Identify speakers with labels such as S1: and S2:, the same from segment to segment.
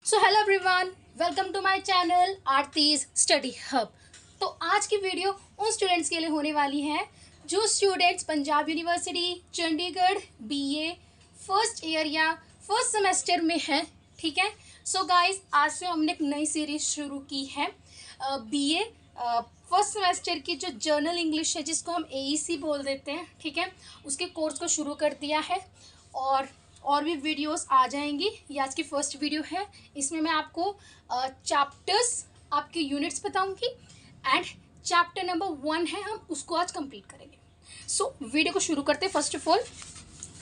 S1: So hello everyone, welcome to my channel Aarti's study hub. तो आज की वीडियो उन स्टूडेंट्स के लिए होने वाली है जो students Punjab university Chandigarh BA first year या फर्स्ट सेमेस्टर में है। ठीक है। सो गाइस, आज से हमने एक नई सीरीज शुरू की है बीए फर्स्ट सेमेस्टर की, जो जर्नल इंग्लिश है जिसको हम एईसी बोल देते हैं। ठीक है, उसके कोर्स को शुरू कर दिया है और भी वीडियोस आ जाएंगी। ये आज की फर्स्ट वीडियो है। इसमें मैं आपको चैप्टर्स, आपके यूनिट्स बताऊंगी एंड चैप्टर नंबर 1 है, हम उसको आज कंप्लीट करेंगे। सो वीडियो को शुरू करते हैं। फर्स्ट ऑफ ऑल,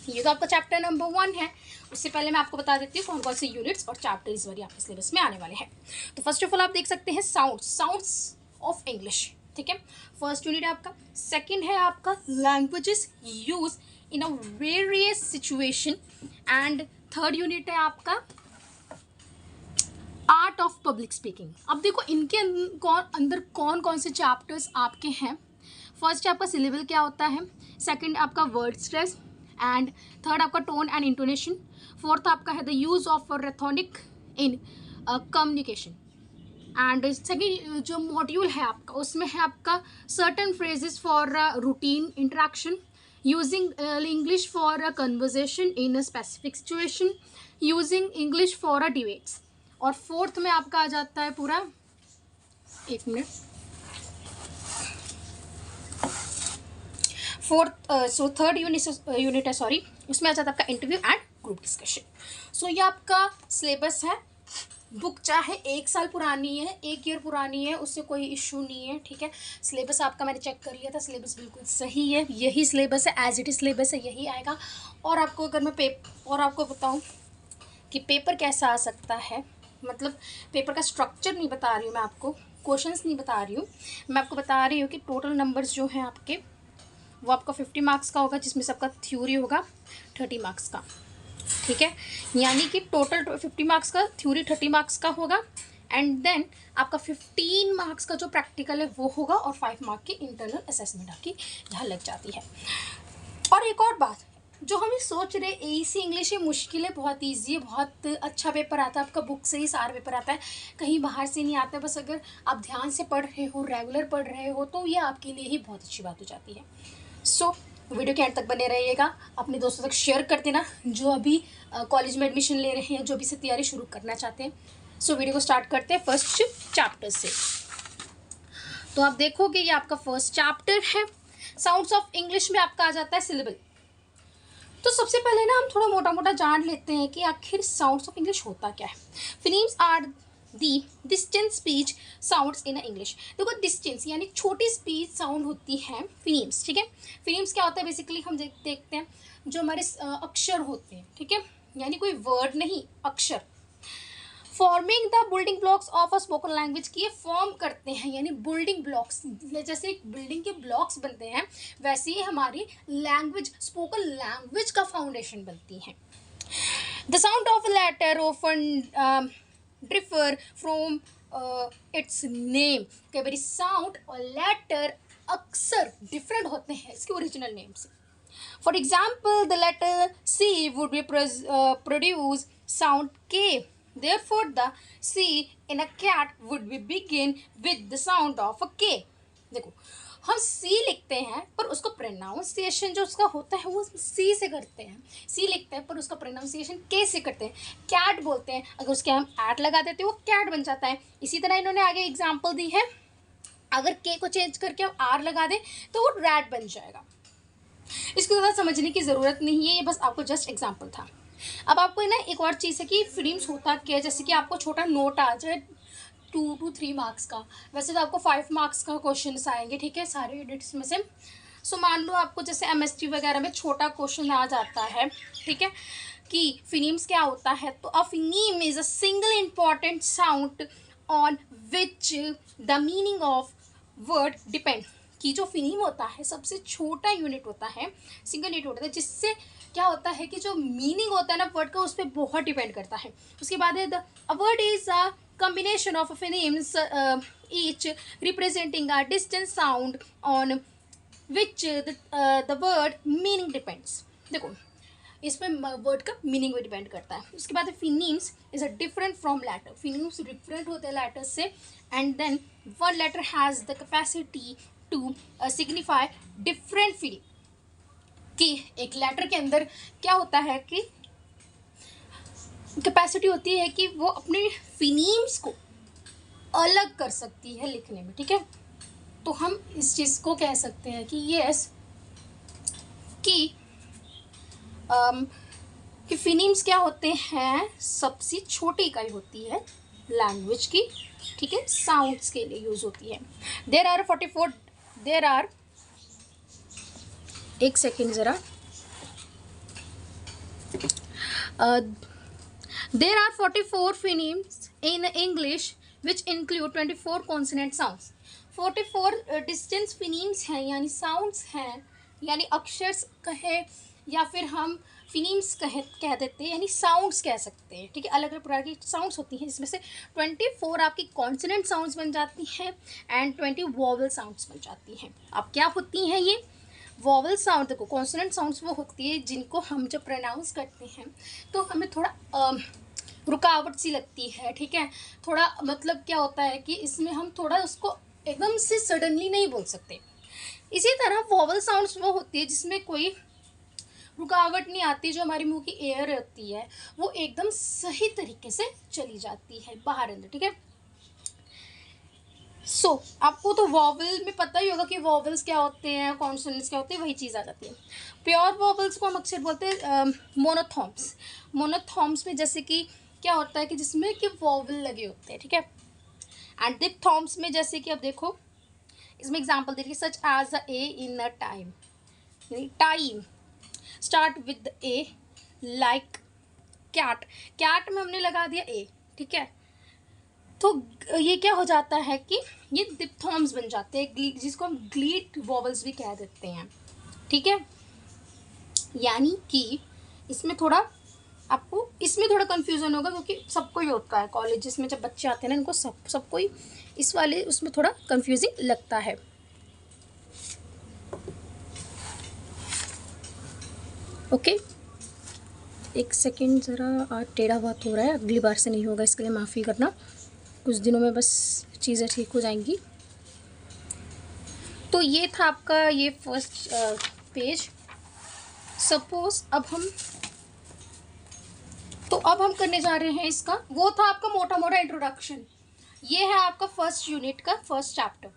S1: ये तो आपका चैप्टर नंबर 1 है। उससे पहले मैं आपको बता देती हूँ कौन कौन से यूनिट्स और चैप्टर इस बार आपके सिलेबस में आने वाले हैं। तो फर्स्ट ऑफ ऑल आप देख सकते हैं साउंड्स ऑफ इंग्लिश। ठीक है, फर्स्ट यूनिट है आपका। सेकंड है आपका languages use in a various situation and third unit है आपका आर्ट ऑफ पब्लिक स्पीकिंग। अब देखो इनके अंदर कौन कौन से चैप्टर्स आपके हैं। फर्स्ट आपका सिलेबल क्या होता है, सेकंड आपका वर्ड स्ट्रेस एंड थर्ड आपका टोन एंड इंटोनेशन, फोर्थ आपका है the use of rhetoric in communication and second जो मॉड्यूल है आपका उसमें है आपका certain phrases for routine interaction, using English for a conversation in a specific situation, using English for a debates. और fourth में आपका आ जाता है पूरा, एक मिनट, थर्ड यूनिट है, सॉरी, उसमें आ जाता है आपका interview and group discussion. So ये आपका सिलेबस है। बुक चाहे 1 साल पुरानी है, 1 ईयर पुरानी है, उससे कोई इशू नहीं है। ठीक है, सिलेबस आपका मैंने चेक कर लिया था, सिलेबस बिल्कुल सही है, यही सिलेबस है, एज इट इज सिलेबस है, यही आएगा। और आपको अगर मैं आपको बताऊं कि पेपर कैसा आ सकता है, मतलब पेपर का स्ट्रक्चर नहीं बता रही हूँ मैं आपको, क्वेश्चंस नहीं बता रही हूँ, मैं आपको बता रही हूँ कि टोटल नंबर्स जो हैं आपके वो आपका 50 मार्क्स का होगा, जिसमें सबका थ्योरी होगा 30 मार्क्स का। ठीक है, यानी कि टोटल 50 मार्क्स का थ्योरी, 30 मार्क्स का होगा एंड देन आपका 15 मार्क्स का जो प्रैक्टिकल है वो होगा और 5 मार्क की इंटरनल असेसमेंट आपकी जहाँ लग जाती है। और एक और बात, जो हम सोच रहे एईसी इंग्लिश ये मुश्किल है, बहुत ईजी है, बहुत अच्छा पेपर आता है आपका, बुक से ही सारा पेपर आता है, कहीं बाहर से नहीं आता है। बस अगर आप ध्यान से पढ़ रहे हो, रेगुलर पढ़ रहे हो, तो ये आपके लिए ही बहुत अच्छी बात हो जाती है। सो वीडियो के एंड तक बने रहिएगा, अपने दोस्तों तक शेयर कर देना जो अभी कॉलेज में एडमिशन ले रहे हैं, जो भी से तैयारी शुरू करना चाहते हैं। सो वीडियो को स्टार्ट करते हैं फर्स्ट चैप्टर से। तो आप देखोगे ये आपका फर्स्ट चैप्टर है, साउंड्स ऑफ इंग्लिश में आपका आ जाता है सिलेबल। तो सबसे पहले ना हम थोड़ा मोटा मोटा जान लेते हैं कि आखिर साउंड्स ऑफ इंग्लिश होता क्या है। Phonemes are the distinct speech sounds in English. देखो डिस्टेंस यानी छोटी स्पीच साउंड होती है फिनेम्स। ठीक है, फिनेम्स क्या होता है, बेसिकली हम देखते हैं जो हमारे अक्षर होते हैं। ठीक है, यानी कोई वर्ड नहीं, अक्षर। Forming the building blocks of a spoken language, की ये फॉर्म करते हैं, यानी बिल्डिंग ब्लॉक्स, जैसे एक बिल्डिंग के ब्लॉक्स बनते हैं वैसे ही हमारी लैंग्वेज, स्पोकन लैंग्वेज का फाउंडेशन बनती है। The sound of a letter often differ from its name. कई बार साउंड और लेटर अक्सर डिफरेंट होते हैं इसके ओरिजिनल नेम से। For example the letter C would be produce sound K, therefore the C in a cat would be begin with the sound of a K। देखो हम C लिखते हैं पर उसको प्रोनाउंसिएशन जो उसका होता है वो C से करते हैं, C लिखते हैं पर उसका प्रोनाउंसिएशन K से करते हैं। कैट बोलते हैं, अगर उसके हम एट लगा देते हैं वो कैट बन जाता है। इसी तरह इन्होंने आगे एग्जाम्पल दी है, अगर K को चेंज करके हम R लगा दें तो वो रैट बन जाएगा। इसको ज़्यादा समझने की ज़रूरत नहीं है, ये बस आपको जस्ट एग्जाम्पल था। अब आपको ना एक और चीज़ है कि फिल्म्स होता क्या है, जैसे कि आपको छोटा नोट आ जाए 2 to 3 मार्क्स का, वैसे तो आपको 5 मार्क्स का क्वेश्चन आएंगे। ठीक है, सारे यूनिट्स में से। सो मान लो आपको जैसे एमएसटी वगैरह में छोटा क्वेश्चन आ जाता है, ठीक है, कि फिनेम्स क्या होता है, तो a phoneme is a single important sound on which the meaning of word depend. कि जो फिनेम होता है सबसे छोटा यूनिट होता है, सिंगल यूनिट होता है, जिससे क्या होता है कि जो मीनिंग होता है ना वर्ड का उस पर बहुत डिपेंड करता है। उसके बाद है the word is a combination of phonemes each representing a distant sound on which the word meaning depends। देखो इसमें वर्ड का मीनिंग भी डिपेंड करता है। उसके बाद phonemes is a different from letter. Phonemes different होते हैं लेटर से, and then one letter has the capacity to signify different feeling. कि एक लेटर के अंदर क्या होता है कि कैपेसिटी होती है कि वो अपने फिनीम्स को अलग कर सकती है लिखने में, ठीक है। तो हम इस चीज़ को कह सकते हैं कि यस कि कि फिनीम्स क्या होते हैं, सबसे छोटी इकाई होती है लैंग्वेज की, ठीक है, साउंड्स के लिए यूज होती है। देर आर 44 देर आर एक सेकेंड ज़रा there are 44 phonemes in English which include 24 consonant sounds. 44 distinct phonemes हैं, यानी साउंड्स हैं, यानी अक्षर कहे या फिर हम फिनीम्स कह देते हैं, यानी साउंड्स कह सकते हैं, ठीक है। अलग अलग प्रकार की साउंड्स होती हैं, इसमें से 24 आपकी कॉन्सोनेंट साउंड्स बन जाती हैं एंड 20 वॉवल साउंड्स बन जाती हैं। अब क्या होती हैं ये वॉवल साउंड? देखो कॉन्सोनेंट साउंड्स वो होती है जिनको हम जब प्रोनाउंस करते हैं तो हमें थोड़ा रुकावट सी लगती है, ठीक है। थोड़ा मतलब क्या होता है कि इसमें हम थोड़ा उसको एकदम से सडनली नहीं बोल सकते। इसी तरह वॉवल साउंड्स वो होती है जिसमें कोई रुकावट नहीं आती, जो हमारी मुंह की एयर होती है वो एकदम सही तरीके से चली जाती है बाहर अंदर, ठीक है। आपको तो वॉवल में पता ही होगा कि वॉवल्स क्या होते हैं, कॉन्सोनेंट्स क्या होते हैं, वही चीज़ आ जाती है। प्योर वॉवल्स को हम अक्सर बोलते हैं मोनोथॉर्म्स। मोनोथॉर्म्स में जैसे कि क्या होता है कि जिसमें कि वॉवल लगे होते हैं, ठीक है। एंड डिप्थॉर्म्स में जैसे कि अब देखो इसमें एग्जांपल देखिए, such as a A in a time, यानी time start with A, like cat, cat में हमने लगा दिया ए, ठीक है। तो ये क्या हो जाता है कि ये डिप्थॉर्म्स बन जाते हैं, जिसको हम ग्लीट वॉवल्स भी कह देते हैं, ठीक है। यानी कि इसमें थोड़ा आपको इसमें थोड़ा कन्फ्यूज़न होगा, क्योंकि सबको ही होता है कॉलेजेस में जब बच्चे आते हैं ना, इनको सबको ही इस वाले उसमें थोड़ा कन्फ्यूजिंग लगता है। ओके, एक सेकेंड ज़रा टेढ़ा बात हो रहा है, अगली बार से नहीं होगा, इसके लिए माफ़ी करना, कुछ दिनों में बस चीज़ें ठीक हो जाएंगी। तो ये था आपका ये फर्स्ट पेज। सपोज अब हम करने जा रहे हैं इसका, वो था आपका मोटा मोटा इंट्रोडक्शन, ये है आपका फर्स्ट यूनिट का फर्स्ट चैप्टर।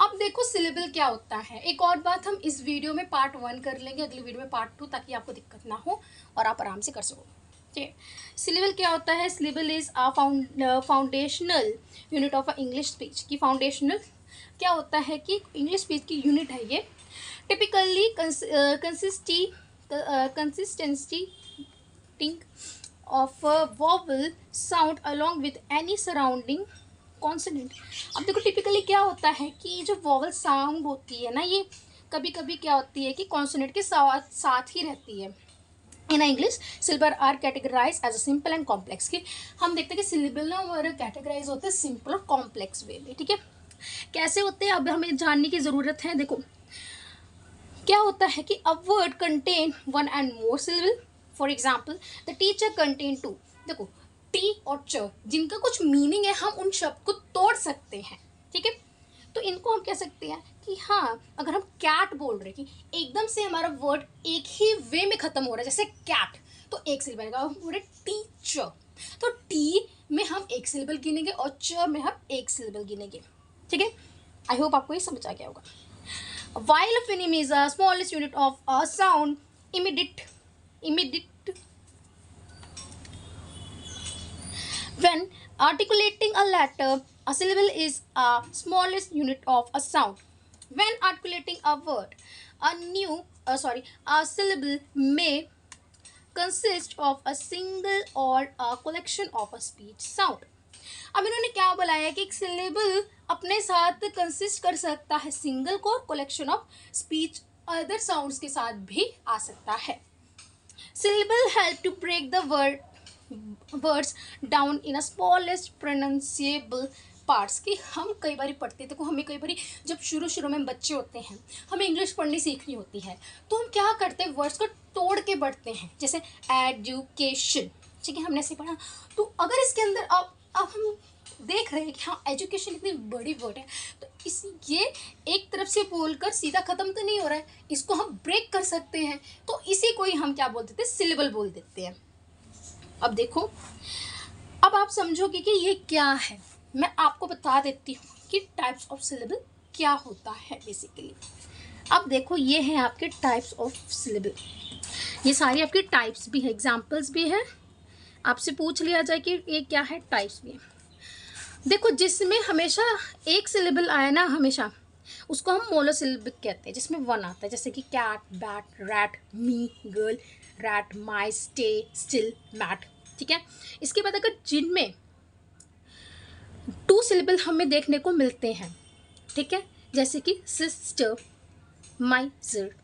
S1: अब देखो सिलेबल क्या होता है। एक और बात, हम इस वीडियो में पार्ट 1 कर लेंगे, अगली वीडियो में पार्ट 2, ताकि आपको दिक्कत ना हो और आप आराम से कर सको, ठीक है। सिलेबल क्या होता है? Syllable is a foundational unit of a English speech. की फाउंडेशनल क्या होता है कि इंग्लिश स्पीच की यूनिट है ये। Typically consistency of a vowel sound along with any surrounding consonant। अब देखो टिपिकली क्या होता है कि जो वॉवल साउंड होती है ना, ये कभी कभी क्या होती है कि कॉन्सोनेंट के साथ ही रहती है। In English syllable are categorize as a simple and complex. की हम देखते हैं कि सिलेबल ना हमारे कैटेगराइज होते हैं सिंपल और कॉम्प्लेक्स वे में, ठीक है। कैसे होते हैं अब हमें जानने की ज़रूरत है। देखो क्या होता है कि a word contain one and more syllable. For example the teacher contain two. देखो टी और च जिनका कुछ मीनिंग है, हम उन शब्द को तोड़ सकते हैं, ठीक है। तो इनको हम कह सकते हैं कि हाँ, अगर हम कैट बोल रहे हैं कि एकदम से हमारा वर्ड एक ही वे में ख़त्म हो रहा है, जैसे कैट, तो एक सिलेबल आएगा, हम बोल रहे टीचर, तो टी में हम एक सिलेबल गिनेंगे और च में हम एक सिलेबल गिनेंगे, ठीक है। आई होप आपको ये समझ आ गया होगा। While a phoneme is the smallest unit of a sound, when articulating a letter, a syllable is a smallest unit of a sound. When articulating a word, a syllable may consist of a single or a collection of a speech sound. अब इन्होंने क्या बताया कि एक syllable अपने साथ consist कर सकता है सिंगल को, collection of speech other sounds के साथ भी आ सकता है। Syllable help to break the words down in a smallest pronounceable parts कि हम कई बार पढ़ते थे, हमें कई बार जब शुरू में हम बच्चे होते हैं, हमें इंग्लिश पढ़नी सीखनी होती है, तो हम क्या करते हैं, वर्ड्स को तोड़ के पढ़ते हैं। जैसे एजुकेशन, ठीक है, हमने ऐसे पढ़ा। तो अगर इसके अंदर अब हम देख रहे हैं कि हाँ एजुकेशन इतनी बड़ी वर्ड है, तो ये एक तरफ से बोलकर सीधा ख़त्म तो नहीं हो रहा है, इसको हम ब्रेक कर सकते हैं। तो इसी को ही हम क्या बोल देते हैं, सिलेबल बोल देते हैं। अब देखो, अब आप समझोगे कि ये क्या है। मैं आपको बता देती हूँ कि टाइप्स ऑफ सिलेबल क्या होता है बेसिकली। अब देखो, ये है आपके टाइप्स ऑफ सिलेबल। ये सारी आपकी टाइप्स भी है, एग्जाम्पल्स भी है। आपसे पूछ लिया जाए कि ये क्या है, टाइप्स भी है। देखो, जिसमें हमेशा एक सिलेबल आए ना, हमेशा उसको हम मोनोसिलेबिक कहते हैं, जिसमें वन आता है। जैसे कि कैट, बैट, रैट, मी, गर्ल, रैट, माइस, स्टे, स्टिल, मैट, ठीक है। इसके बाद अगर जिनमें टू सिलेबल हमें देखने को मिलते हैं, ठीक है, जैसे कि sister, माइजर,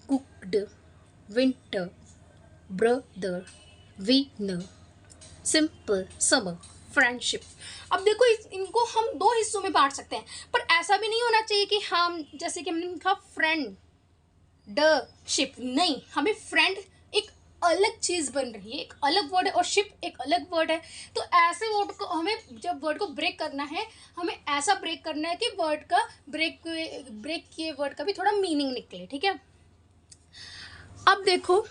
S1: cooked, winter, brother, winner, simple, summer, friendship. अब देखो, इनको हम दो हिस्सों में बांट सकते हैं, पर ऐसा भी नहीं होना चाहिए कि हम, जैसे कि हमने कहा फ्रेंड ड शिप, नहीं, हमें फ्रेंड एक अलग चीज़ बन रही है, एक अलग वर्ड है, और शिप एक अलग वर्ड है। तो ऐसे वर्ड को हमें, जब वर्ड को ब्रेक करना है, हमें ऐसा ब्रेक करना है कि वर्ड का ब्रेक किए वर्ड का भी थोड़ा मीनिंग निकले, ठीक है। अब देखो,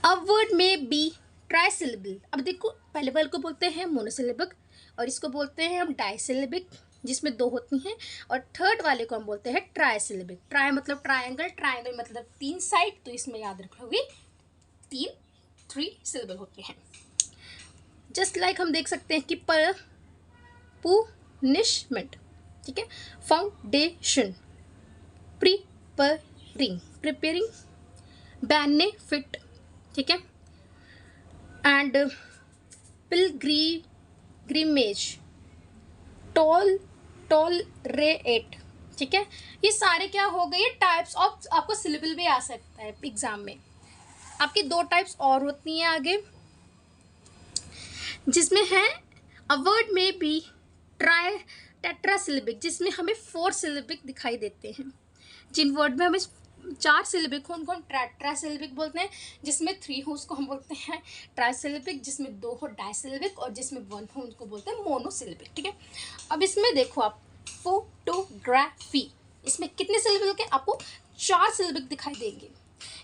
S1: अ वर्ड में बी ट्राइसिलेबल। अब देखो, पहले वर्ड को बोलते हैं मोनोसिलेबिक, और इसको बोलते हैं हम डाइसिलेबिक, जिसमें दो होती हैं, और थर्ड वाले को हम बोलते हैं ट्राइसिलेबिक। ट्राई मतलब ट्रायंगल, ट्रायंगल मतलब तीन साइड, तो इसमें याद रखोगे थ्री सिलेबल होते हैं। जस्ट लाइक हम देख सकते हैं कि पुनिशमेंट, ठीक है, फाउंडेशन, प्रिपेयरिंग, बेनिफिट, ठीक है, एंड पिलग्रिमेज, टॉलरेट, ठीक है। ये सारे क्या हो गए, टाइप्स ऑफ, आपको सिलेबल भी आ सकता है एग्जाम में। आपकी दो टाइप्स और होती हैं आगे, जिसमें है अ वर्ड में बी टेट्रासिलेबिक, जिसमें हमें 4 सिलेबिक दिखाई देते हैं। जिन वर्ड में हमें 4 सिलेबिक हो उनको हम टेट्रासिलेबिक बोलते हैं, जिसमें 3 हो उसको हम बोलते हैं ट्राइसिलेबिक, जिसमें 2 हो डाइसिलेबिक, और जिसमें 1 हो उनको बोलते हैं मोनोसिलेबिक, ठीक है। अब इसमें देखो आप, फोटोग्राफी, इसमें कितने सिलेबिक के, आपको 4 सिलेबिक दिखाई देंगे।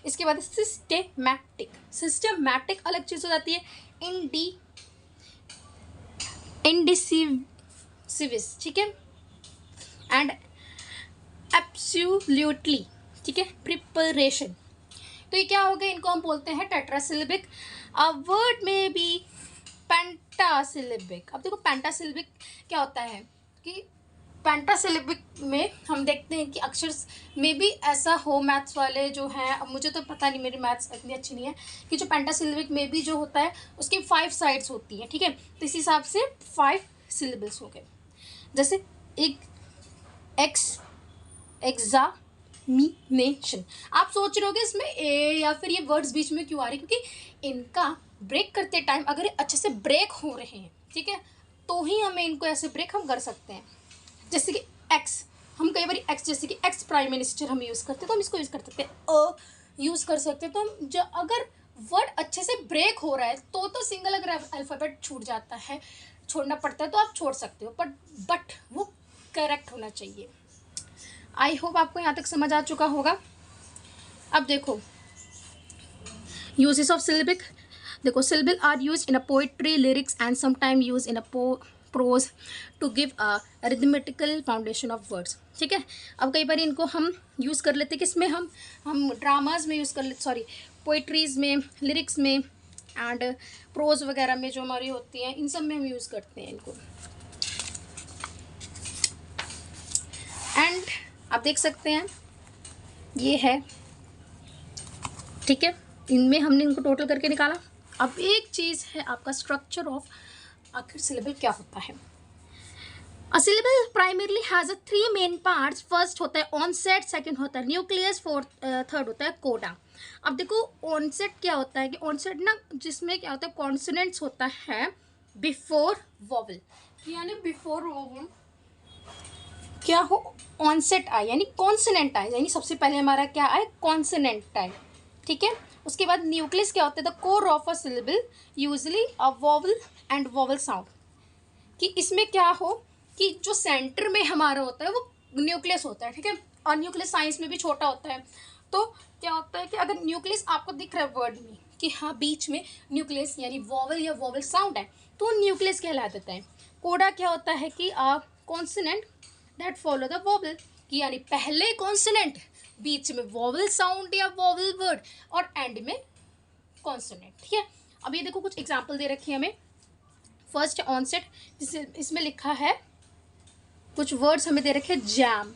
S1: इसके बाद सिस्टमैटिक अलग चीज़ हो जाती है, इंडिसिविस, ठीक है, एंड एब्सोल्युटली, ठीक है, प्रिपरेशन। तो ये क्या हो गया, इनको हम बोलते हैं टेट्रासिलेबिक। अ वर्ड में भी पेंटासिलेबिक। अब देखो, पेंटासिलेबिक क्या होता है कि पेंटासिलेबिक में हम देखते हैं कि अक्षर में भी ऐसा हो, मैथ्स वाले जो हैं, अब मुझे तो पता नहीं, मेरी मैथ्स इतनी अच्छी नहीं है, कि जो पेंटासिलेबिक में भी जो होता है उसकी 5 साइड्स होती हैं, ठीक है। तो इस हिसाब से 5 सिलेबल्स हो गए। जैसे एक एग्जामिनेशन। आप सोच रहे होगे इसमें ए या फिर ये वर्ड्स बीच में क्यों आ रहे हैं, क्योंकि इनका ब्रेक करते टाइम अगर ये अच्छे से ब्रेक हो रहे हैं, ठीक है, तो ही हमें इनको ऐसे ब्रेक हम कर सकते हैं। जैसे कि एक्स, हम कई बार एक्स, जैसे कि एक्स प्राइम मिनिस्टर हम यूज़ करते हैं, तो हम इसको यूज़ कर सकते हैं। यूज़ कर सकते हैं, तो हम अगर वर्ड अच्छे से ब्रेक हो रहा है तो सिंगल अगर अल्फ़ाबेट छूट जाता है, छोड़ना पड़ता है, तो आप छोड़ सकते हो, बट वो करेक्ट होना चाहिए। आई होप आपको यहाँ तक समझ आ चुका होगा। अब देखो, यूजेस ऑफ सिलेबिक। देखो, syllable are use in a poetry, lyrics, and sometime use in a prose to give a arithmetical foundation of words, ठीक है। अब कई बार इनको हम यूज़ कर लेते हैं, किसमें, हम ड्रामाज में यूज़ कर लेते, सॉरी, पोइट्रीज़ में, लिरिक्स में, एंड प्रोज वगैरह में जो हमारी होती हैं, इन सब में हम यूज़ करते हैं इनको। एंड आप देख सकते हैं ये है, ठीक है, इनमें हमने इनको टोटल करके निकाला। अब एक चीज़ है आपका स्ट्रक्चर ऑफ आखिर सिलेबल क्या होता है। A syllable primarily has a 3 main parts. First होता है ऑनसेट, सेकंड होता है न्यूक्लियस, थर्ड होता है कोडा। अब देखो, ऑनसेट क्या होता है कि ऑनसेट ना, जिसमें क्या होता है, कॉन्सोनेंट्स होता है बिफोर वॉवल, यानी बिफोर वोवल क्या हो, ऑनसेट आए यानी कॉन्सोनेंट आए, यानी सबसे पहले हमारा क्या आए, कॉन्सोनेंट आए। ठीक है, उसके बाद न्यूक्लियस क्या होता है, the core of a syllable usually a vowel and vowel sound, कि इसमें क्या हो कि जो सेंटर में हमारा होता है वो न्यूक्लियस होता है। ठीक है, और न्यूक्लियस साइंस में भी छोटा होता है। तो क्या होता है कि अगर न्यूक्लियस आपको दिख रहा है वर्ड में कि हाँ बीच में न्यूक्लियस यानी वोवल या वोवल साउंड है, तो न्यूक्लियस कहला देता है। कोडा क्या होता है कि consonant that follow the vowel, कि यानी पहले कॉन्सोनेंट, बीच में वोवल साउंड या वोवल वर्ड, और एंड में कॉन्सोनेंट। ठीक है, अब ये देखो कुछ एग्जाम्पल दे रखी है हमें। फर्स्ट ऑनसेट, जिसे इसमें लिखा है कुछ वर्ड्स हमें दे रखे हैं, जैम,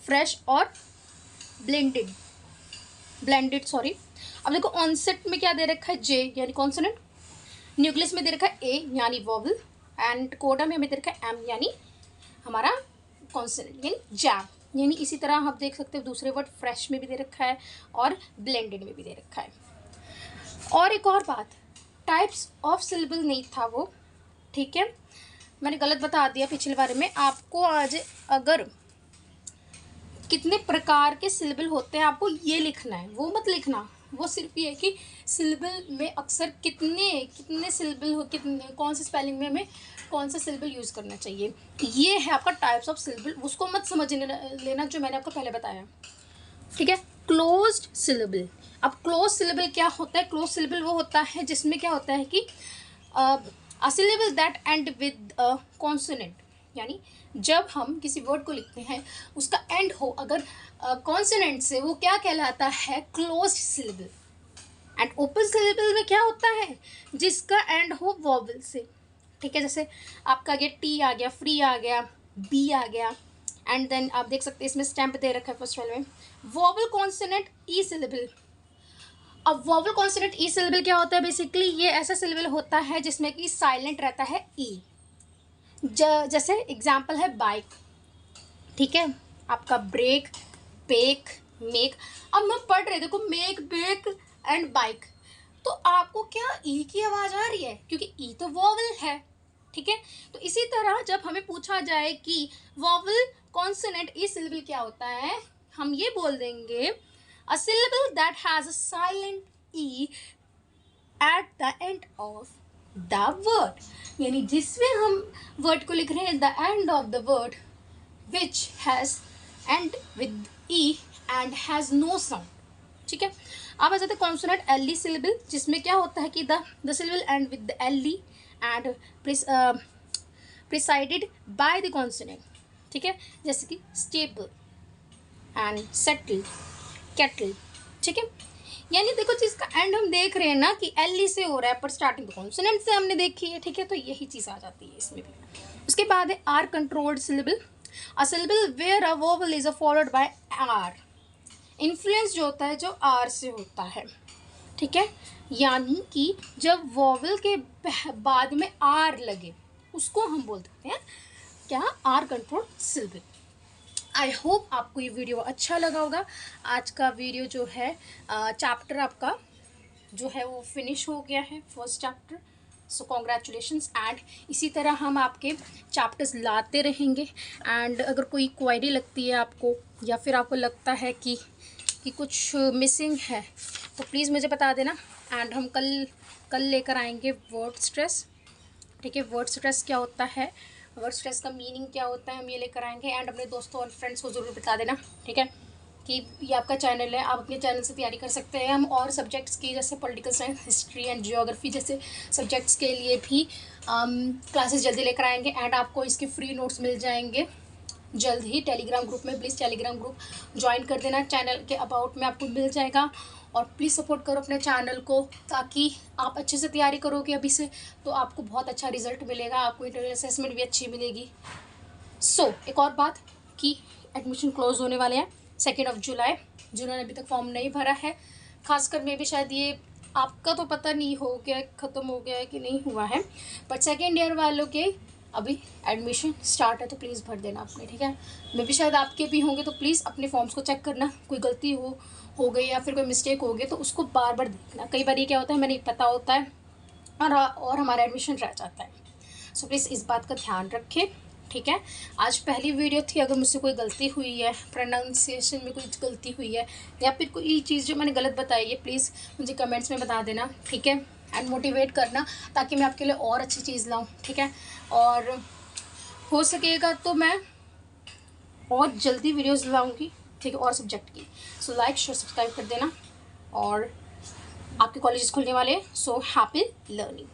S1: फ्रेश और ब्लेंडेड सॉरी। अब देखो ऑनसेट में क्या दे रखा है, जे यानी कॉन्सोनेंट, न्यूक्लियस में दे रखा है ए यानी वोवल, एंड कोडा में हमें दे रखा है एम यानी हमारा कॉन्सोनेंट यानी जैम। यानी इसी तरह आप देख सकते हो दूसरे वर्ड फ्रेश में भी दे रखा है और ब्लेंडेड में भी दे रखा है। और एक और बात, टाइप्स ऑफ सिलेबल नहीं था वो, ठीक है, मैंने गलत बता दिया पिछले बारे में आपको। आज अगर कितने प्रकार के सिलेबल होते हैं आपको ये लिखना है, वो मत लिखना, वो सिर्फ ये है कि सिलेबल में अक्सर कितने सिलेबल हो, कितने कौन से स्पेलिंग में हमें कौन सा सिलेबल यूज़ करना चाहिए, ये है आपका टाइप्स ऑफ सिलेबल। उसको मत समझ लेना जो मैंने आपको पहले बताया। ठीक है, क्लोज्ड सिलेबल। अब क्लोज सिलेबल क्या होता है, क्लोज सिलेबल वो होता है जिसमें क्या होता है कि a syllable that end with a consonant, यानी जब हम किसी वर्ड को लिखते हैं उसका एंड हो अगर कॉन्सोनेंट से, वो क्या कहलाता है, close syllable. And open syllable में क्या होता है, जिसका एंड हो वोवल से। ठीक है, जैसे आपका ये टी आ गया, फ्री आ गया, बी आ गया, एंड देन आप देख सकते हैं इसमें स्टैम्प दे रखा है फर्स्ट वाले में, वोवल कॉन्सोनेंट ई सिलेबल। अब वोवल कॉन्सोनेंट ई सिलेबल क्या होता है, बेसिकली ये ऐसा सिलेबल होता है जिसमें कि साइलेंट रहता है ई। जैसे एग्जाम्पल है बाइक, ठीक है, आपका ब्रेक, बेक, मेक। अब मैं पढ़ रही देखो मेक, बेक एंड बाइक, तो आपको क्या ई की आवाज़ आ रही है, क्योंकि ई तो वोवल है। ठीक है, तो इसी तरह जब हमें पूछा जाए कि वोवल कॉन्सोनेंट ई सिलेबल क्या होता है, हम ये बोल देंगे a syllable that has a silent E at the end of the word, यानी जिसमें हम वर्ड को लिख रहे हैं the end of the word which has end with E and has no sound. ठीक है, अब आ जाते हैं कॉन्सोनेंट एल ई सिलेबल, जिसमें क्या होता है कि the syllable and with the L E and presided by the consonant. ठीक है, जैसे कि स्टेबल एंड सेटल, कैटल। ठीक है, यानी देखो जिसका एंड हम देख रहे हैं ना कि एल ई से हो रहा है पर स्टार्टिंग कॉन्सोनेंट से हमने देखी है। ठीक है, तो यही चीज़ आ जाती है इसमें भी। उसके बाद है R controlled syllable, a syllable where a vowel is followed by R. Influence जो होता है जो आर से होता है। ठीक है, यानी कि जब वोवल के बाद में आर लगे उसको हम बोल देते हैं क्या, R control syllable. I hope आपको ये वीडियो अच्छा लगा होगा। आज का वीडियो जो है चैप्टर आपका जो है वो फिनिश हो गया है, first chapter. So congratulations, and इसी तरह हम आपके चैप्टर्स लाते रहेंगे। एंड अगर कोई क्वेरी लगती है आपको या फिर आपको लगता है कि कुछ मिसिंग है तो प्लीज़ मुझे बता देना। एंड हम कल लेकर आएंगे वर्ड स्ट्रेस। ठीक है, वर्ड स्ट्रेस क्या होता है, वर्ड स्ट्रेस का मीनिंग क्या होता है, हम ये लेकर आएंगे। एंड अपने दोस्तों और फ्रेंड्स को ज़रूर बता देना। ठीक है, कि ये आपका चैनल है, आप अपने चैनल से तैयारी कर सकते हैं। हम और सब्जेक्ट्स की जैसे political science, history and geography जैसे सब्जेक्ट्स के लिए भी क्लासेस जल्दी लेकर आएंगे। एंड आपको इसके फ्री नोट्स मिल जाएंगे जल्द ही टेलीग्राम ग्रुप में। प्लीज़ टेलीग्राम ग्रुप ज्वाइन कर देना, चैनल के अबाउट में आपको मिल जाएगा। और प्लीज़ सपोर्ट करो अपने चैनल को, ताकि आप अच्छे से तैयारी करोगे अभी से तो आपको बहुत अच्छा रिजल्ट मिलेगा, आपको इंटरनल असेसमेंट भी अच्छी मिलेगी। सो एक और बात कि एडमिशन क्लोज होने वाले हैं 2 जुलाई। जिन्होंने अभी तक फॉर्म नहीं भरा है, खासकर मैं भी शायद ये आपका तो पता नहीं हो गया, ख़त्म हो गया है कि नहीं हुआ है, बट सेकेंड ईयर वालों के अभी एडमिशन स्टार्ट है, तो प्लीज़ भर देना अपने। ठीक है, मैं भी शायद आपके भी होंगे, तो प्लीज़ अपने फॉर्म्स को चेक करना, कोई गलती हो गई या फिर कोई मिस्टेक हो गई तो उसको बार बार देखना। कई बार ये क्या होता है हमें नहीं पता होता है और हमारा एडमिशन रह जाता है। सो प्लीज़ इस बात का ध्यान रखें, ठीक है। आज पहली वीडियो थी, अगर मुझसे कोई गलती हुई है, प्रोनाउंसिएशन में कुछ गलती हुई है या फिर कोई चीज़ जो मैंने गलत बताई है, प्लीज़ मुझे कमेंट्स में बता देना, ठीक है। एंड मोटिवेट करना ताकि मैं आपके लिए और अच्छी चीज़ लाऊं, ठीक है। और हो सकेगा तो मैं और जल्दी वीडियोस लाऊंगी, ठीक है, और सब्जेक्ट की। सो लाइक शेयर सब्सक्राइब कर देना। और आपके कॉलेजेस खुलने वाले हैं, सो हैप्पी लर्निंग।